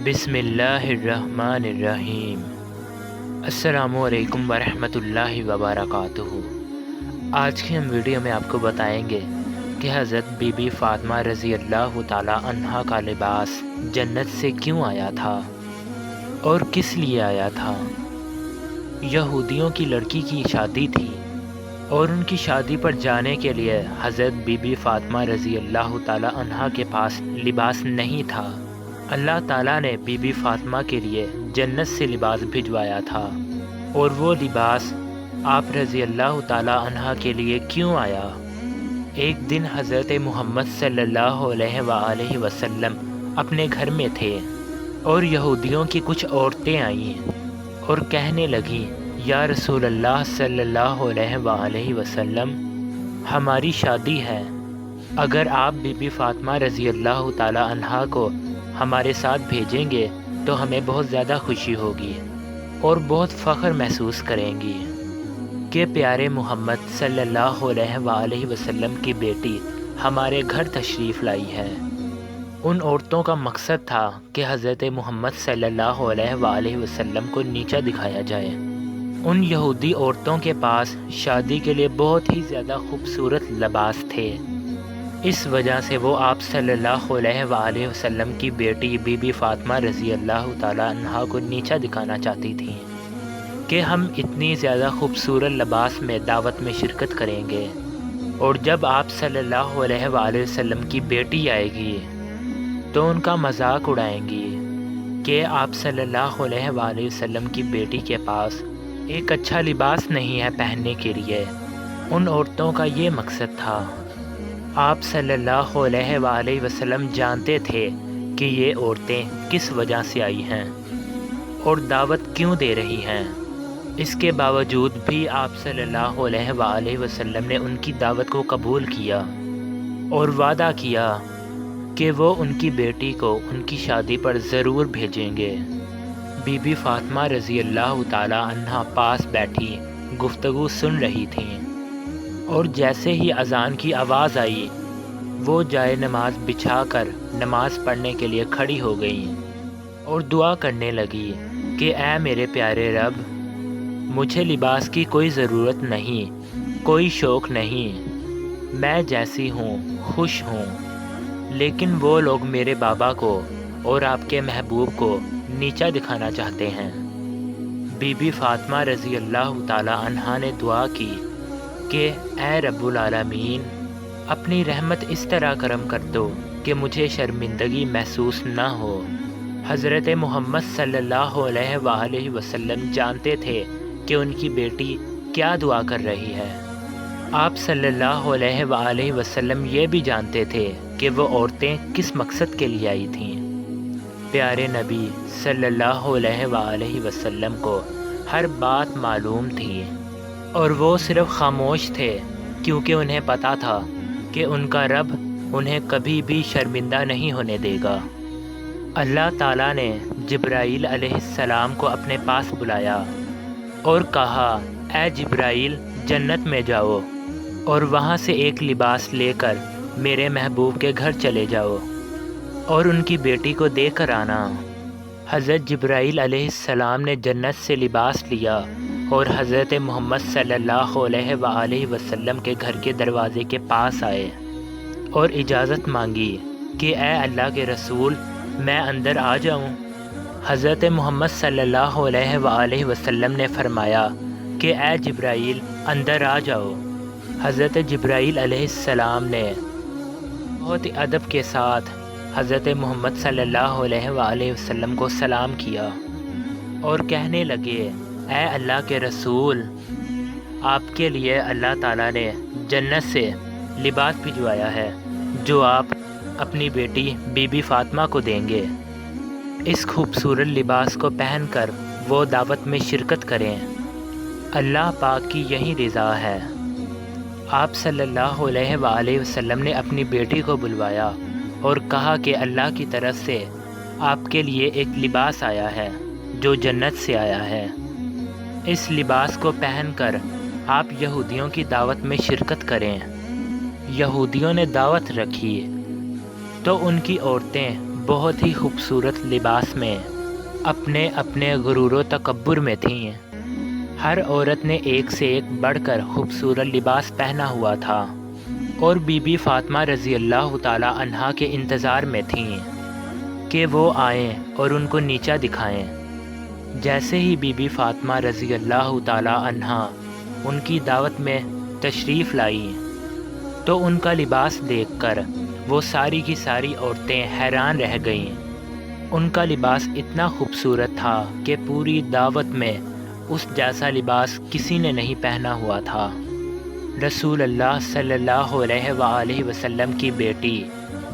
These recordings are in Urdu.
بسم اللہ الرحمن الرحیم۔ السلام علیکم ورحمۃ اللہ وبرکاتہ۔ آج کی ہم ویڈیو میں آپ کو بتائیں گے کہ حضرت بی بی فاطمہ رضی اللہ تعالی عنہا کا لباس جنت سے کیوں آیا تھا اور کس لیے آیا تھا۔ یہودیوں کی لڑکی کی شادی تھی اور ان کی شادی پر جانے کے لیے حضرت بی بی فاطمہ رضی اللہ تعالی عنہا کے پاس لباس نہیں تھا۔ اللہ تعالیٰ نے بی بی فاطمہ کے لیے جنت سے لباس بھجوایا تھا، اور وہ لباس آپ رضی اللہ تعالیٰ عنہ کے لیے کیوں آیا۔ ایک دن حضرت محمد صلی اللہ علیہ وآلہ وسلم اپنے گھر میں تھے اور یہودیوں کی کچھ عورتیں آئیں اور کہنے لگیں، یا رسول اللہ صلی اللہ علیہ وآلہ وسلم، ہماری شادی ہے، اگر آپ بی بی فاطمہ رضی اللہ تعالیٰ عنہ کو ہمارے ساتھ بھیجیں گے تو ہمیں بہت زیادہ خوشی ہوگی اور بہت فخر محسوس کریں گی کہ پیارے محمد صلی اللہ علیہ وآلہ وسلم کی بیٹی ہمارے گھر تشریف لائی ہے۔ ان عورتوں کا مقصد تھا کہ حضرت محمد صلی اللہ علیہ وآلہ وسلم کو نیچا دکھایا جائے۔ ان یہودی عورتوں کے پاس شادی کے لیے بہت ہی زیادہ خوبصورت لباس تھے، اس وجہ سے وہ آپ صلی اللہ علیہ وآلہ وسلم کی بیٹی بی بی فاطمہ رضی اللہ تعالی عنہا کو نیچا دکھانا چاہتی تھیں کہ ہم اتنی زیادہ خوبصورت لباس میں دعوت میں شرکت کریں گے، اور جب آپ صلی اللہ علیہ وآلہ وسلم کی بیٹی آئے گی تو ان کا مذاق اڑائیں گی کہ آپ صلی اللہ علیہ وآلہ وسلم کی بیٹی کے پاس ایک اچھا لباس نہیں ہے پہننے کے لیے۔ ان عورتوں کا یہ مقصد تھا۔ آپ صلی اللہ علیہ وآلہ وسلم جانتے تھے کہ یہ عورتیں کس وجہ سے آئی ہیں اور دعوت کیوں دے رہی ہیں۔ اس کے باوجود بھی آپ صلی اللہ علیہ وآلہ وسلم نے ان کی دعوت کو قبول کیا اور وعدہ کیا کہ وہ ان کی بیٹی کو ان کی شادی پر ضرور بھیجیں گے۔ بی بی فاطمہ رضی اللہ تعالی عنہا پاس بیٹھی گفتگو سن رہی تھیں، اور جیسے ہی اذان کی آواز آئی وہ جائے نماز بچھا کر نماز پڑھنے کے لیے کھڑی ہو گئیں اور دعا کرنے لگی کہ اے میرے پیارے رب، مجھے لباس کی کوئی ضرورت نہیں، کوئی شوق نہیں، میں جیسی ہوں خوش ہوں، لیکن وہ لوگ میرے بابا کو اور آپ کے محبوب کو نیچا دکھانا چاہتے ہیں۔ بی بی فاطمہ رضی اللہ تعالی عنہا نے دعا کی کہ اے رب العالمین، اپنی رحمت اس طرح کرم کر دو کہ مجھے شرمندگی محسوس نہ ہو۔ حضرت محمد صلی اللہ علیہ وآلہ وسلم جانتے تھے کہ ان کی بیٹی کیا دعا کر رہی ہے۔ آپ صلی اللہ علیہ وآلہ وسلم یہ بھی جانتے تھے کہ وہ عورتیں کس مقصد کے لیے آئی تھیں۔ پیارے نبی صلی اللہ علیہ وآلہ وسلم کو ہر بات معلوم تھی، اور وہ صرف خاموش تھے کیونکہ انہیں پتہ تھا کہ ان کا رب انہیں کبھی بھی شرمندہ نہیں ہونے دے گا۔ اللہ تعالیٰ نے جبرائیل علیہ السلام کو اپنے پاس بلایا اور کہا، اے جبرائیل، جنت میں جاؤ اور وہاں سے ایک لباس لے کر میرے محبوب کے گھر چلے جاؤ اور ان کی بیٹی کو دے کر آنا۔ حضرت جبرائیل علیہ السلام نے جنت سے لباس لیا اور حضرت محمد صلی اللہ علیہ وآلہ وسلم کے گھر کے دروازے کے پاس آئے اور اجازت مانگی کہ اے اللہ کے رسول، میں اندر آ جاؤں۔ حضرت محمد صلی اللہ علیہ وآلہ وسلم نے فرمایا کہ اے جبرائیل، اندر آ جاؤ۔ حضرت جبرائیل علیہ السلام نے بہت ادب کے ساتھ حضرت محمد صلی اللہ علیہ وآلہ وسلم کو سلام کیا اور کہنے لگے، اے اللہ کے رسول، آپ کے لیے اللہ تعالیٰ نے جنت سے لباس بھجوایا ہے جو آپ اپنی بیٹی بی بی فاطمہ کو دیں گے۔ اس خوبصورت لباس کو پہن کر وہ دعوت میں شرکت کریں، اللہ پاک کی یہی رضا ہے۔ آپ صلی اللہ علیہ وآلہ وسلم نے اپنی بیٹی کو بلوایا اور کہا کہ اللہ کی طرف سے آپ کے لیے ایک لباس آیا ہے جو جنت سے آیا ہے۔ اس لباس کو پہن کر آپ یہودیوں کی دعوت میں شرکت کریں۔ یہودیوں نے دعوت رکھی تو ان کی عورتیں بہت ہی خوبصورت لباس میں اپنے اپنے غرور و تکبر میں تھیں۔ ہر عورت نے ایک سے ایک بڑھ کر خوبصورت لباس پہنا ہوا تھا اور بی بی فاطمہ رضی اللہ تعالیٰ عنہا کے انتظار میں تھیں کہ وہ آئیں اور ان کو نیچا دکھائیں۔ جیسے ہی بی بی فاطمہ رضی اللہ تعالیٰ عنہا ان کی دعوت میں تشریف لائی تو ان کا لباس دیکھ کر وہ ساری کی ساری عورتیں حیران رہ گئیں۔ ان کا لباس اتنا خوبصورت تھا کہ پوری دعوت میں اس جیسا لباس کسی نے نہیں پہنا ہوا تھا۔ رسول اللہ صلی اللہ علیہ وآلہ وسلم کی بیٹی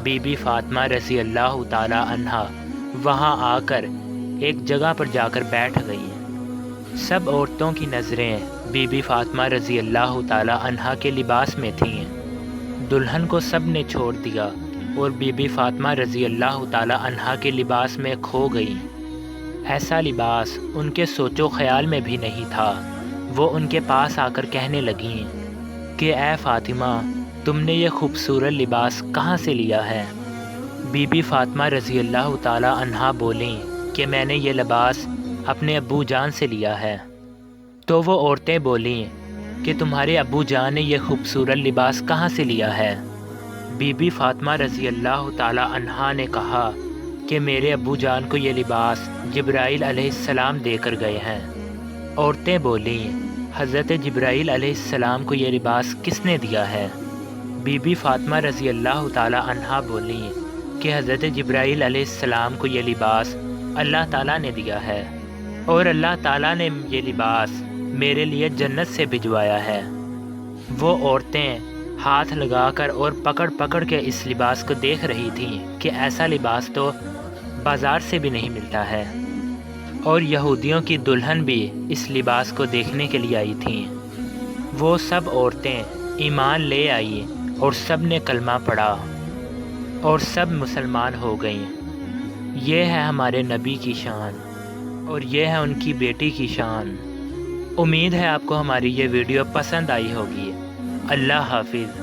بی بی فاطمہ رضی اللہ تعالیٰ عنہا وہاں آ کر ایک جگہ پر جا کر بیٹھ گئیں۔ سب عورتوں کی نظریں بی بی فاطمہ رضی اللہ تعالیٰ عنہا کے لباس میں تھیں۔ دلہن کو سب نے چھوڑ دیا اور بی بی فاطمہ رضی اللہ تعالیٰ عنہا کے لباس میں کھو گئی۔ ایسا لباس ان کے سوچ و خیال میں بھی نہیں تھا۔ وہ ان کے پاس آ کر کہنے لگیں کہ اے فاطمہ، تم نے یہ خوبصورت لباس کہاں سے لیا ہے؟ بی بی فاطمہ رضی اللہ تعالیٰ عنہا بولیں کہ میں نے یہ لباس اپنے ابو جان سے لیا ہے۔ تو وہ عورتیں بولیں کہ تمہارے ابو جان نے یہ خوبصورت لباس کہاں سے لیا ہے؟ بی بی فاطمہ رضی اللہ تعالیٰ عنہا نے کہا کہ میرے ابو جان کو یہ لباس جبرائیل علیہ السلام دے کر گئے ہیں۔ عورتیں بولیں حضرت جبرائیل علیہ السلام کو یہ لباس کس نے دیا ہے؟ بی بی فاطمہ رضی اللہ تعالیٰ عنہا بولیں کہ حضرت جبرائیل علیہ السلام کو یہ لباس اللہ تعالیٰ نے دیا ہے اور اللہ تعالیٰ نے یہ لباس میرے لیے جنت سے بھجوایا ہے۔ وہ عورتیں ہاتھ لگا کر اور پکڑ پکڑ کے اس لباس کو دیکھ رہی تھیں کہ ایسا لباس تو بازار سے بھی نہیں ملتا ہے، اور یہودیوں کی دلہن بھی اس لباس کو دیکھنے کے لیے آئی تھیں۔ وہ سب عورتیں ایمان لے آئیں اور سب نے کلمہ پڑھا اور سب مسلمان ہو گئیں۔ یہ ہے ہمارے نبی کی شان اور یہ ہے ان کی بیٹی کی شان۔ امید ہے آپ کو ہماری یہ ویڈیو پسند آئی ہوگی۔ اللہ حافظ۔